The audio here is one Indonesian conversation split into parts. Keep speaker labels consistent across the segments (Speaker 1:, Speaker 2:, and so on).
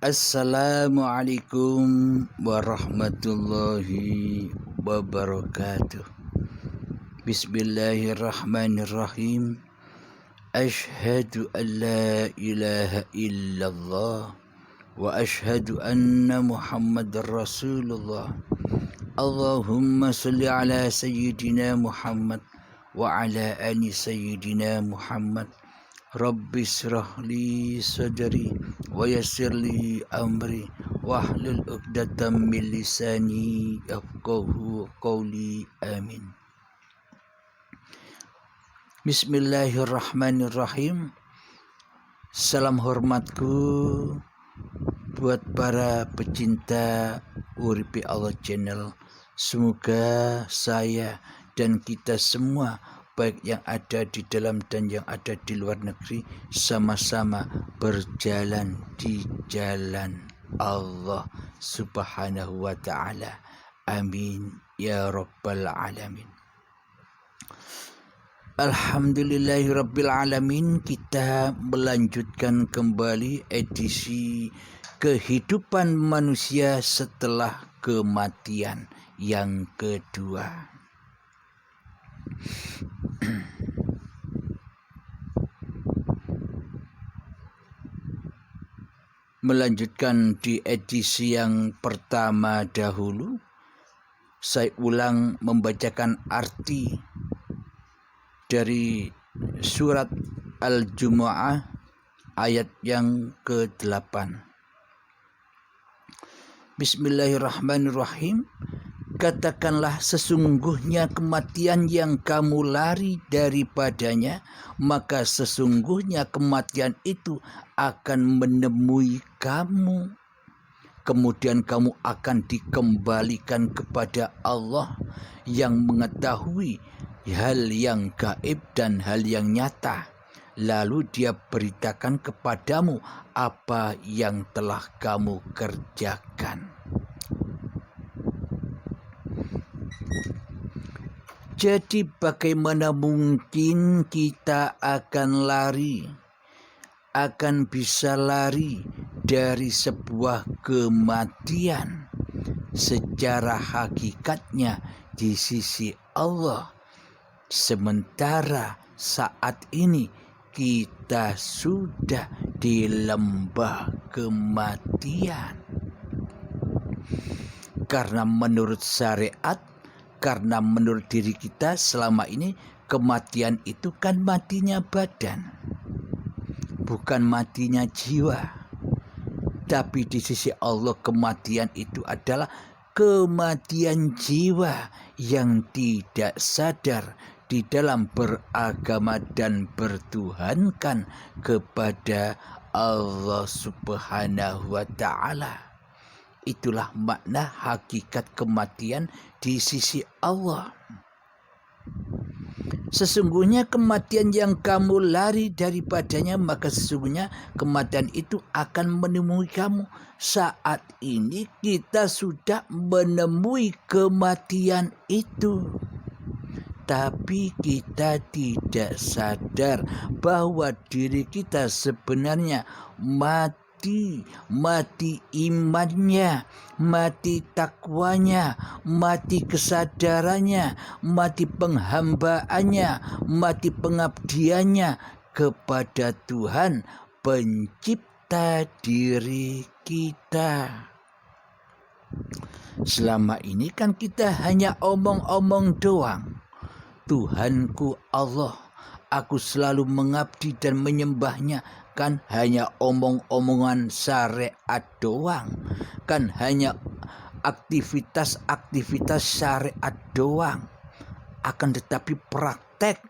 Speaker 1: Assalamualaikum warahmatullahi wabarakatuh. Bismillahirrahmanirrahim. Ashhadu an la ilaha illallah wa ashhadu anna Muhammadar Rasulullah. Allahumma salli ala sayyidina Muhammad wa ala ali sayyidina Muhammad. Rabbi shrah li sadri wa yassir li amri wahlul 'uqdatam min lisani yafqahu qawli. Amin. Bismillahirrahmanirrahim. Salam hormatku buat para pecinta Uripi Allah Channel. Semoga saya dan kita semua, baik yang ada di dalam dan yang ada di luar negeri, sama-sama berjalan di jalan Allah Subhanahu wa ta'ala. Amin ya rabbal alamin. Alhamdulillahirabbil alamin. Kita melanjutkan kembali edisi kehidupan manusia setelah kematian yang kedua. Melanjutkan di edisi yang pertama dahulu, saya ulang membacakan arti dari surat Al-Jumu'ah ayat yang ke-8. Bismillahirrahmanirrahim. Katakanlah, sesungguhnya kematian yang kamu lari daripadanya, maka sesungguhnya kematian itu akan menemui kamu. Kemudian kamu akan dikembalikan kepada Allah yang mengetahui hal yang gaib dan hal yang nyata. Lalu Dia beritakan kepadamu apa yang telah kamu kerjakan. Jadi bagaimana mungkin kita akan bisa lari dari sebuah kematian? Secara hakikatnya di sisi Allah, sementara saat ini kita sudah di lembah kematian. Karena menurut syariat, karena menurut diri kita selama ini, kematian itu kan matinya badan, bukan matinya jiwa. Tapi di sisi Allah, kematian itu adalah kematian jiwa yang tidak sadar di dalam beragama dan bertuhankan kepada Allah Subhanahu wa ta'ala. Itulah makna hakikat kematian di sisi Allah. Sesungguhnya kematian yang kamu lari daripadanya, maka sesungguhnya kematian itu akan menemui kamu. Saat ini kita sudah menemui kematian itu, tapi kita tidak sadar bahwa diri kita sebenarnya mati imannya, mati takwanya, mati kesadarannya, mati penghambaannya, mati pengabdiannya kepada Tuhan pencipta diri kita. Selama ini kan kita hanya omong-omong doang. Tuhanku Allah, aku selalu mengabdi dan menyembahnya. Kan hanya omong-omongan syariat doang, kan hanya aktivitas syariat doang. Akan tetapi praktek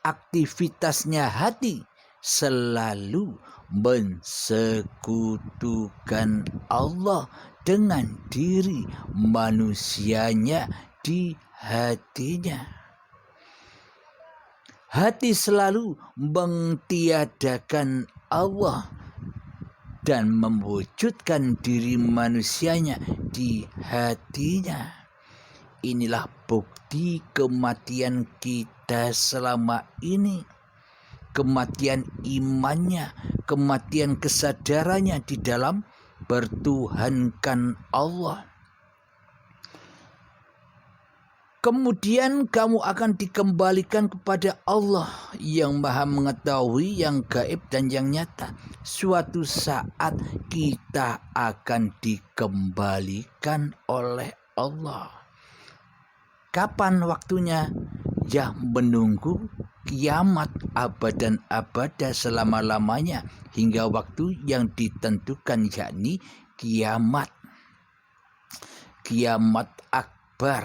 Speaker 1: aktivitasnya hati selalu mensekutukan Allah dengan diri manusianya di hatinya. Hati selalu mentiadakan Allah dan mewujudkan diri manusianya di hatinya. Inilah bukti kematian kita selama ini. Kematian imannya, kematian kesadarannya di dalam mempertuhankan Allah. Kemudian kamu akan dikembalikan kepada Allah yang maha mengetahui yang gaib dan yang nyata. Suatu saat kita akan dikembalikan oleh Allah. Kapan waktunya? Ya, menunggu kiamat abadan abada selama-lamanya hingga waktu yang ditentukan, yakni kiamat akbar,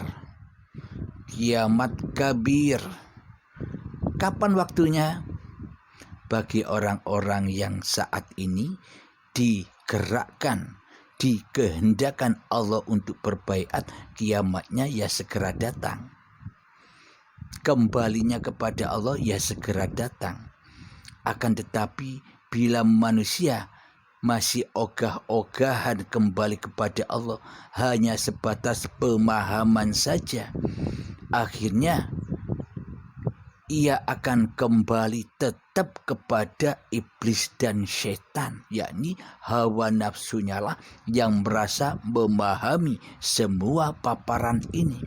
Speaker 1: kiamat kabir. Kapan waktunya? Bagi orang-orang yang saat ini digerakkan, dikehendakkan Allah untuk berbaiat, kiamatnya ya segera datang. Kembalinya kepada Allah ya segera datang. Akan tetapi bila manusia masih ogah-ogahan kembali kepada Allah, hanya sebatas pemahaman saja, akhirnya ia akan kembali tetap kepada iblis dan setan, yakni hawa nafsunya lah yang merasa memahami semua paparan ini.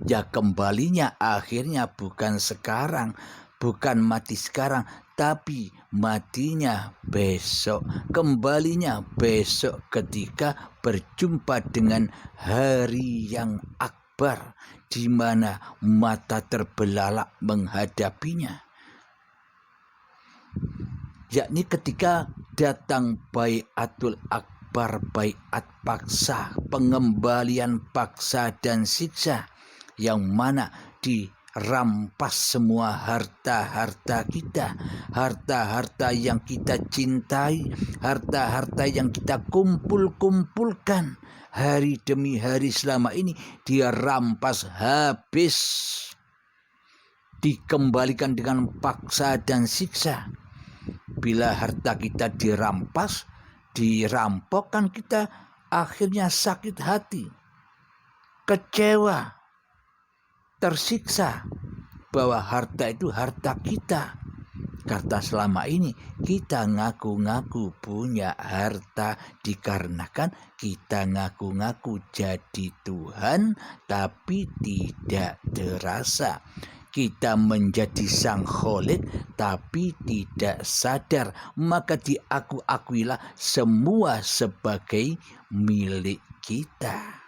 Speaker 1: Ya, kembalinya akhirnya bukan sekarang, bukan mati sekarang, tapi matinya besok. Kembalinya besok ketika berjumpa dengan hari yang akbar, di mana mata terbelalak menghadapinya. Yakni ketika datang baiatul akbar, baiat paksa, pengembalian paksa dan siksa, yang mana dirampas semua harta-harta kita, harta-harta yang kita cintai, harta-harta yang kita kumpulkan hari demi hari selama ini, dia rampas habis, dikembalikan dengan paksa dan siksa. Bila harta kita dirampas, dirampok, kan kita akhirnya sakit hati, kecewa, tersiksa bahwa harta itu harta kita. Karena selama ini kita ngaku-ngaku punya harta, dikarenakan kita ngaku-ngaku jadi Tuhan, tapi tidak terasa. Kita menjadi sang kholik tapi tidak sadar, maka diaku-akuilah semua sebagai milik kita.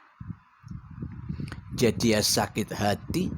Speaker 1: Jadi ya sakit hati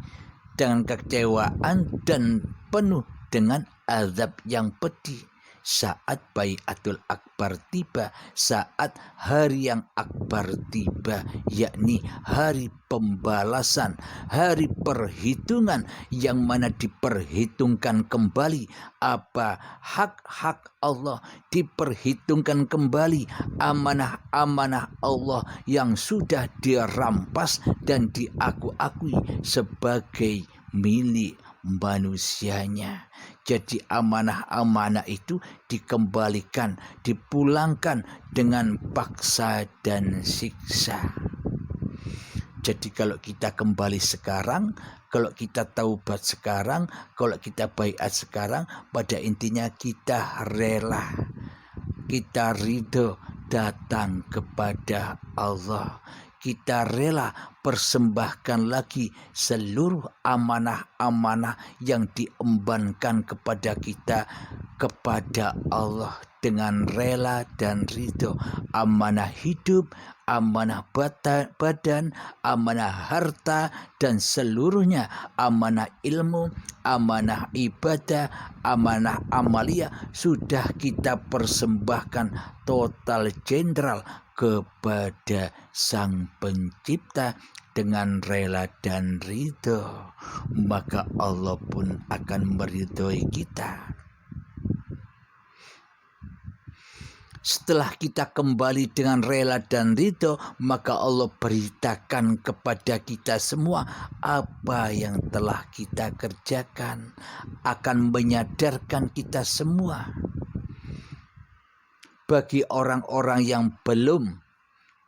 Speaker 1: dengan kekecewaan dan penuh dengan azab yang pedih saat baiatul akbar tiba, saat hari yang akbar tiba, yakni hari pembalasan, hari perhitungan, yang mana diperhitungkan kembali apa hak-hak Allah, diperhitungkan kembali amanah-amanah Allah yang sudah dirampas dan diaku-akui sebagai milik manusianya. Jadi amanah-amanah itu dikembalikan, dipulangkan dengan paksa dan siksa. Jadi kalau kita kembali sekarang, kalau kita taubat sekarang, kalau kita baiat sekarang, pada intinya kita rela, kita ridho datang kepada Allah. Kita rela persembahkan lagi seluruh amanah-amanah yang diembankan kepada kita kepada Allah dengan rela dan ridho. Amanah hidup, amanah badan, amanah harta, dan seluruhnya, amanah ilmu, amanah ibadah, amanah amalia, sudah kita persembahkan total jenderal kepada Sang Pencipta dengan rela dan ridho, maka Allah pun akan meridhoi kita. Setelah kita kembali dengan rela dan ridho, maka Allah beritakan kepada kita semua apa yang telah kita kerjakan, akan menyadarkan kita semua. Bagi orang-orang yang belum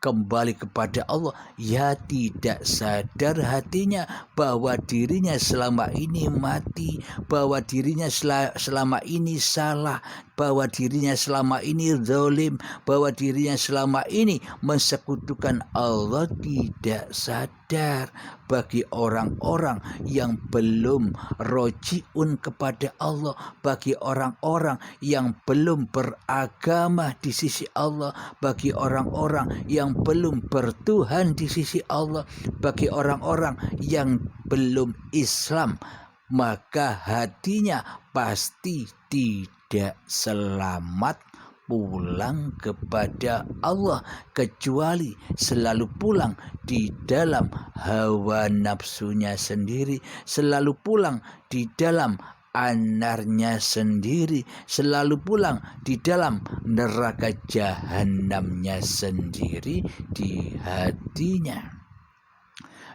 Speaker 1: kembali kepada Allah, ya tidak sadar hatinya bahwa dirinya selama ini mati, bahwa dirinya selama ini salah, bahwa dirinya selama ini zalim, bahwa dirinya selama ini mensekutukan Allah, tidak sadar. Bagi orang-orang yang belum rojiun kepada Allah, bagi orang-orang yang belum beragama di sisi Allah, bagi orang-orang yang belum bertuhan di sisi Allah, bagi orang-orang yang belum Islam, maka hatinya pasti tidak selamat pulang kepada Allah, kecuali selalu pulang di dalam hawa nafsunya sendiri, selalu pulang di dalam anarnya sendiri, selalu pulang di dalam neraka jahanamnya sendiri di hatinya,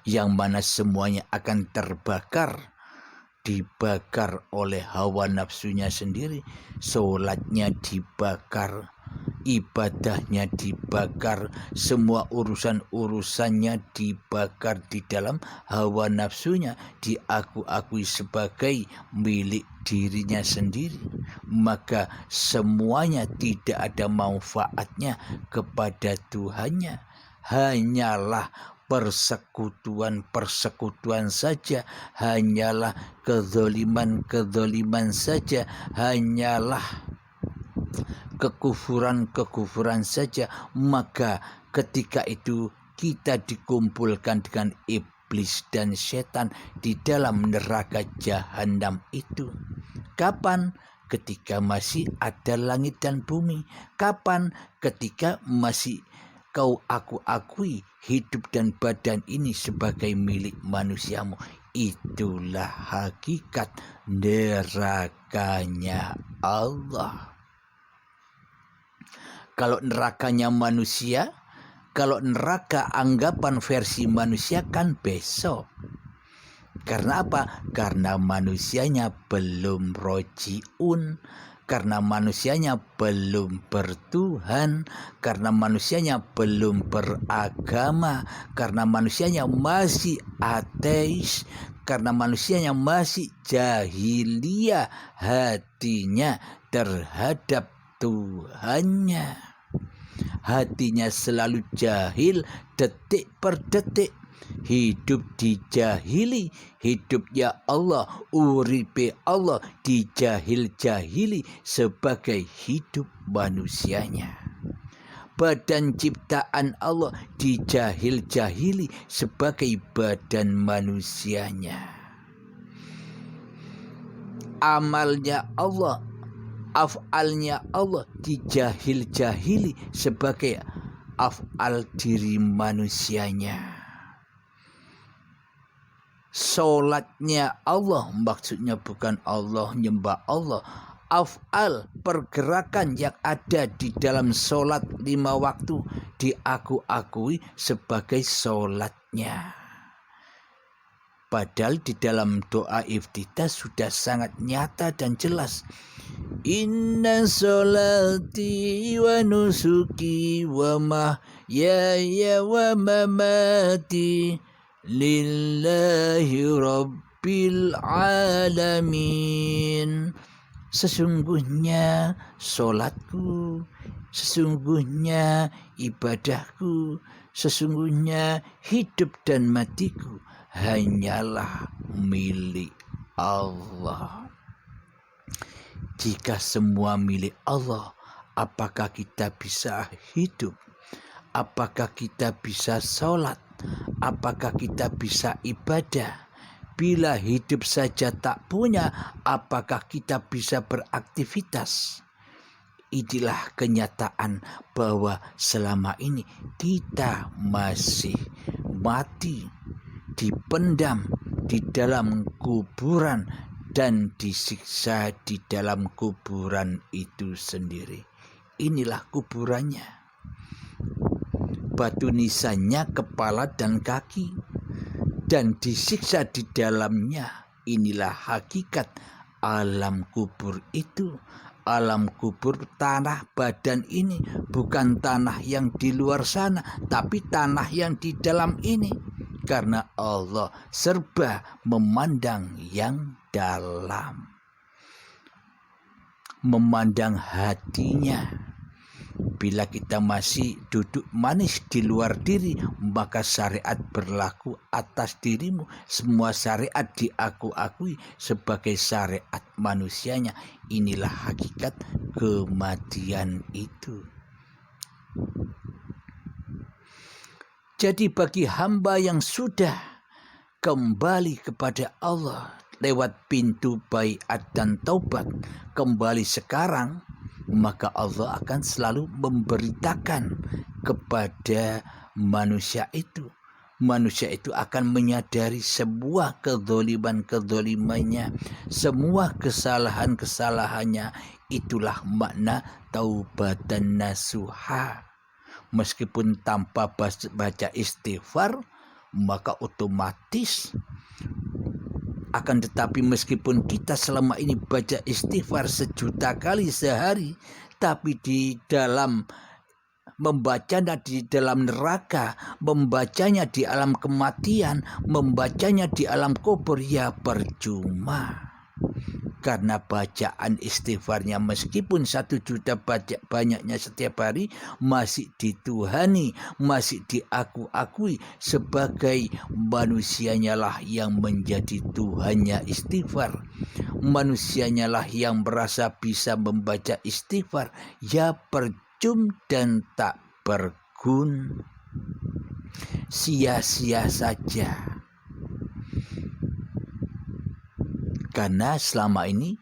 Speaker 1: yang mana semuanya akan dibakar oleh hawa nafsunya sendiri. Sholatnya dibakar, ibadahnya dibakar, semua urusan-urusannya dibakar di dalam hawa nafsunya, diakui sebagai milik dirinya sendiri. Maka semuanya tidak ada manfaatnya kepada Tuhannya, hanyalah persekutuan saja, hanyalah kezaliman saja, hanyalah kekufuran saja. Maka ketika itu kita dikumpulkan dengan iblis dan setan di dalam neraka jahanam itu. Kapan? Ketika masih ada langit dan bumi. Kapan? Ketika masih aku akui hidup dan badan ini sebagai milik manusiamu. Itulah hakikat nerakanya Allah. Kalau nerakanya manusia, kalau neraka anggapan versi manusia kan besok. Karena apa? Karena manusianya belum rojiun, karena manusianya belum bertuhan, karena manusianya belum beragama, karena manusianya masih ateis, karena manusianya masih jahiliyah hatinya terhadap Tuhannya. Hatinya selalu jahil detik per detik. Hidup dijahili, hidupnya Allah, uripe Allah dijahili sebagai hidup manusianya. Badan ciptaan Allah dijahili sebagai badan manusianya. Amalnya Allah, af'alnya Allah dijahili sebagai af'al diri manusianya. Sholatnya Allah, maksudnya bukan Allah nyembah Allah, af'al pergerakan yang ada di dalam sholat 5 waktu diakui sebagai sholatnya. Padahal di dalam doa iftitah sudah sangat nyata dan jelas. Inna sholati wa nusuki wa mahyaya wa mamati lillahi rabbil alamin. Sesungguhnya sholatku, sesungguhnya ibadahku, sesungguhnya hidup dan matiku hanyalah milik Allah. Jika semua milik Allah, apakah kita bisa hidup? Apakah kita bisa sholat? Apakah kita bisa ibadah? Bila hidup saja tak punya, apakah kita bisa beraktivitas? Inilah kenyataan bahwa selama ini kita masih mati, dipendam di dalam kuburan dan disiksa di dalam kuburan itu sendiri. Inilah kuburannya. Batu nisannya kepala dan kaki, dan disiksa di dalamnya. Inilah hakikat alam kubur itu. Alam kubur, tanah badan ini bukan tanah yang di luar sana, tapi tanah yang di dalam ini. Karena Allah serba memandang yang dalam. memandang hatinya. Bila kita masih duduk manis di luar diri, maka syariat berlaku atas dirimu. Semua syariat diakui sebagai syariat manusianya. Inilah hakikat kematian itu. Jadi bagi hamba yang sudah kembali kepada Allah lewat pintu baiat dan taubat, kembali sekarang, maka Allah akan selalu memberitakan kepada manusia itu. Manusia itu akan menyadari sebuah kezalimannya, semua kesalahannya. Itulah makna taubatan nasuha. Meskipun tanpa baca istighfar, maka otomatis akan tetapi meskipun kita selama ini baca istighfar 1.000.000 kali sehari, tapi di dalam membacanya di dalam neraka, membacanya di alam kematian, membacanya di alam kubur, ya percuma. Karena bacaan istighfarnya meskipun 1.000.000 banyaknya setiap hari, masih dituhani, masih diakui sebagai manusianya lah yang menjadi Tuhannya istighfar. Manusianya lah yang merasa bisa membaca istighfar, ya percuma dan tak berguna, sia-sia saja. Karena selama ini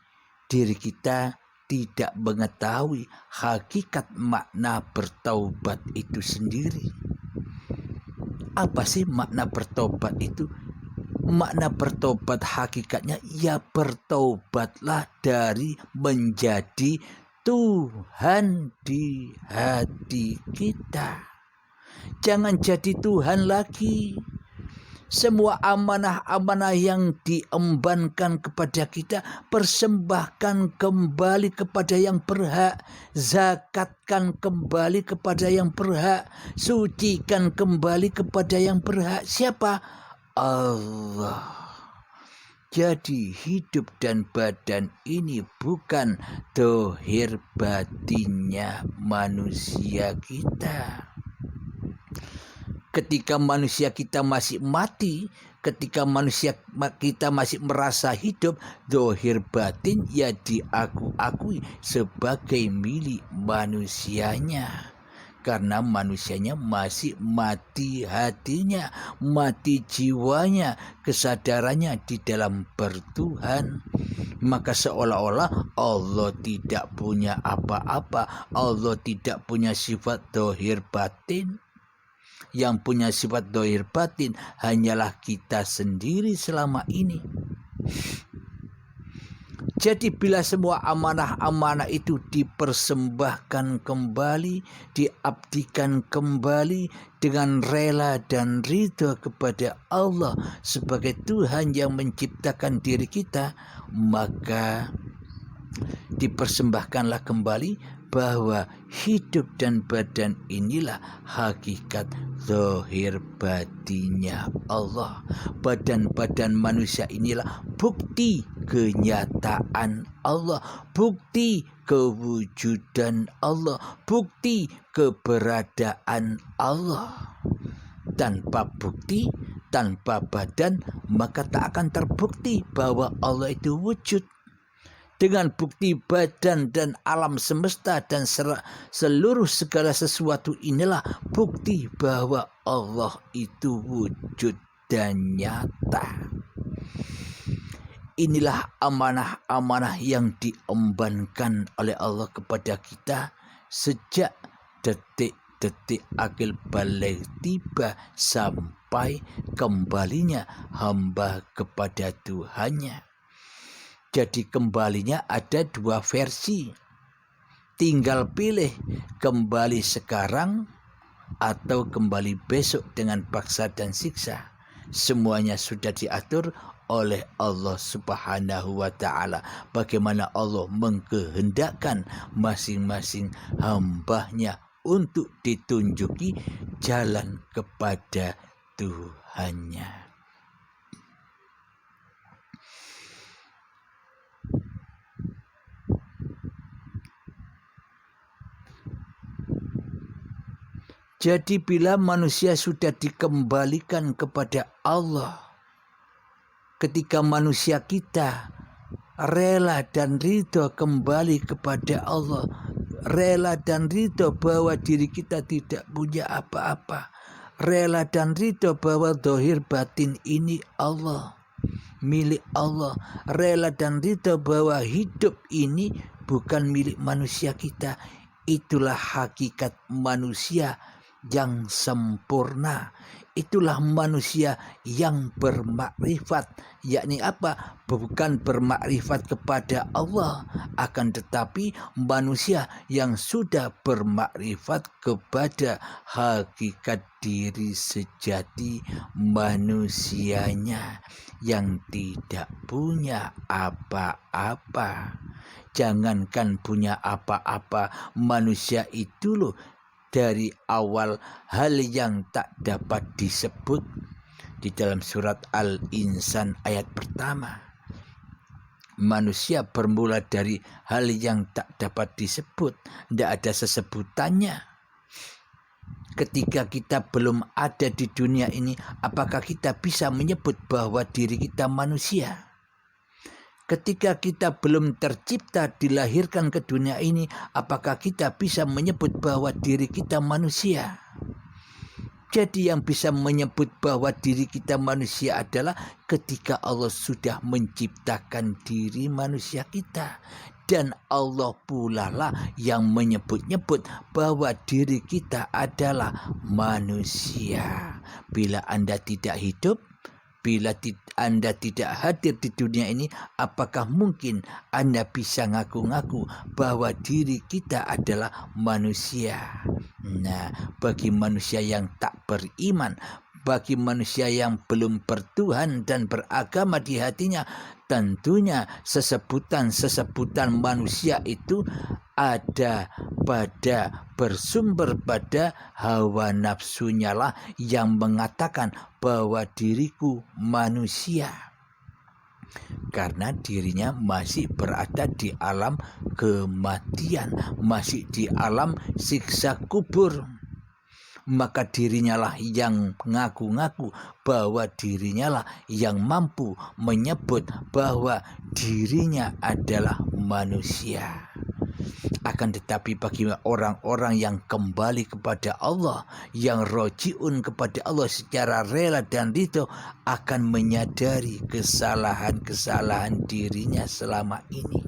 Speaker 1: diri kita tidak mengetahui hakikat makna bertaubat itu sendiri. Apa sih makna bertobat itu? Makna bertobat hakikatnya ya bertobatlah dari menjadi Tuhan di hati kita. Jangan jadi Tuhan lagi. Semua amanah-amanah yang diembankan kepada kita, persembahkan kembali kepada yang berhak, zakatkan kembali kepada yang berhak, sucikan kembali kepada yang berhak. Siapa? Allah. Jadi hidup dan badan ini bukan dohir batinnya manusia kita. Ketika manusia kita masih mati, ketika manusia kita masih merasa hidup, dohir batin ya diakui sebagai milik manusianya. Karena manusianya masih mati hatinya, mati jiwanya, kesadarannya di dalam bertuhan. Maka seolah-olah Allah tidak punya apa-apa, Allah tidak punya sifat dohir batin. Yang punya sifat dohir batin hanyalah kita sendiri selama ini. Jadi bila semua amanah-amanah itu dipersembahkan kembali, diabdikan kembali dengan rela dan ridho kepada Allah sebagai Tuhan yang menciptakan diri kita, maka dipersembahkanlah kembali bahwa hidup dan badan inilah hakikat zahir batinnya Allah. Badan-badan manusia inilah bukti kenyataan Allah, bukti kewujudan Allah, bukti keberadaan Allah. Tanpa bukti, tanpa badan, maka tak akan terbukti bahwa Allah itu wujud. Dengan bukti badan dan alam semesta dan seluruh segala sesuatu inilah bukti bahwa Allah itu wujud dan nyata. Inilah amanah-amanah yang diembankan oleh Allah kepada kita sejak detik-detik akil balik tiba sampai kembalinya hamba kepada Tuhannya. Jadi kembalinya ada 2 versi. Tinggal pilih kembali sekarang atau kembali besok dengan paksa dan siksa. Semuanya sudah diatur oleh Allah Subhanahu wa ta'ala. Bagaimana Allah mengkehendakkan masing-masing hambanya untuk ditunjuki jalan kepada Tuhannya. Jadi bila manusia sudah dikembalikan kepada Allah, ketika manusia kita rela dan ridho kembali kepada Allah, rela dan ridho bahwa diri kita tidak punya apa-apa, rela dan ridho bahwa zahir batin ini Allah, milik Allah, rela dan ridho bahwa hidup ini bukan milik manusia kita. Itulah hakikat manusia yang sempurna. Itulah manusia yang bermakrifat, yakni apa? Bukan bermakrifat kepada Allah, akan tetapi manusia yang sudah bermakrifat kepada hakikat diri sejati manusianya yang tidak punya apa-apa. Jangankan punya apa-apa, manusia itu loh dari awal hal yang tak dapat disebut di dalam surat Al-Insan ayat pertama. Manusia bermula dari hal yang tak dapat disebut, tidak ada sesebutannya. Ketika kita belum ada di dunia ini, apakah kita bisa menyebut bahwa diri kita manusia? Ketika kita belum tercipta dilahirkan ke dunia ini, apakah kita bisa menyebut bahwa diri kita manusia? Jadi yang bisa menyebut bahwa diri kita manusia adalah ketika Allah sudah menciptakan diri manusia kita. Dan Allah pula lah yang menyebut-nyebut bahwa diri kita adalah manusia. Bila Anda tidak hidup, bila Anda tidak hadir di dunia ini, apakah mungkin Anda bisa ngaku-ngaku bahwa diri kita adalah manusia? Nah, bagi manusia yang tak beriman, bagi manusia yang belum bertuhan dan beragama di hatinya, tentunya sesebutan manusia itu ada pada bersumber pada hawa nafsunya lah yang mengatakan bahwa diriku manusia, karena dirinya masih berada di alam kematian, masih di alam siksa kubur. Maka dirinya lah yang ngaku-ngaku bahwa dirinya lah yang mampu menyebut bahwa dirinya adalah manusia. Akan tetapi bagi orang-orang yang kembali kepada Allah, yang rojiun kepada Allah secara rela dan ridho, akan menyadari kesalahan-kesalahan dirinya selama ini.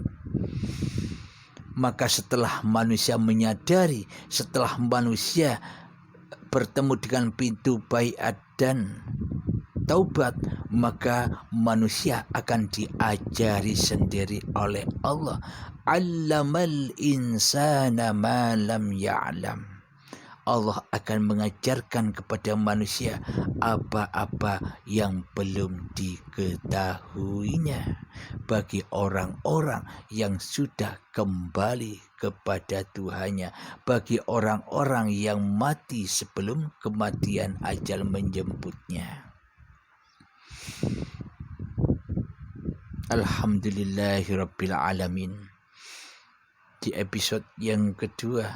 Speaker 1: Maka setelah manusia menyadari, setelah manusia bertemu dengan pintu baiat dan taubat, maka manusia akan diajari sendiri oleh Allah. Allamal insana ma lam ya'lam. Allah akan mengajarkan kepada manusia apa-apa yang belum diketahuinya. Bagi orang-orang yang sudah kembali kepada Tuhannya, bagi orang-orang yang mati sebelum kematian ajal menjemputnya. Alhamdulillahirabbil alamin. Di episode yang kedua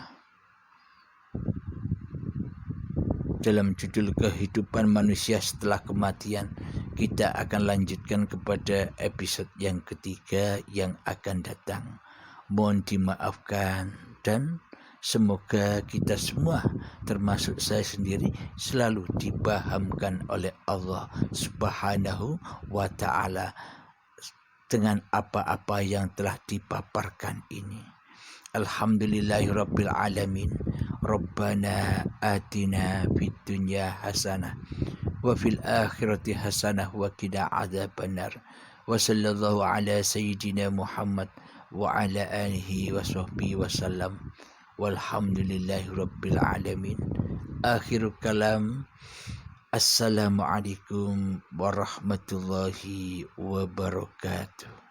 Speaker 1: dalam judul kehidupan manusia setelah kematian, kita akan lanjutkan kepada episode yang ketiga yang akan datang. Mohon dimaafkan dan semoga kita semua, termasuk saya sendiri, selalu dipahamkan oleh Allah Subhanahu wa ta'ala dengan apa-apa yang telah dipaparkan ini. Alhamdulillahirabbil alamin. Rabbana atina fid dunya hasanah wa fil akhirati hasanah wa qina adzabannar. Wa sallallahu ala sayyidina Muhammad wa ala alihi wa sahbihi wasallam. Walhamdulillahirabbil alamin. Akhirul kalam. Assalamualaikum warahmatullahi wabarakatuh.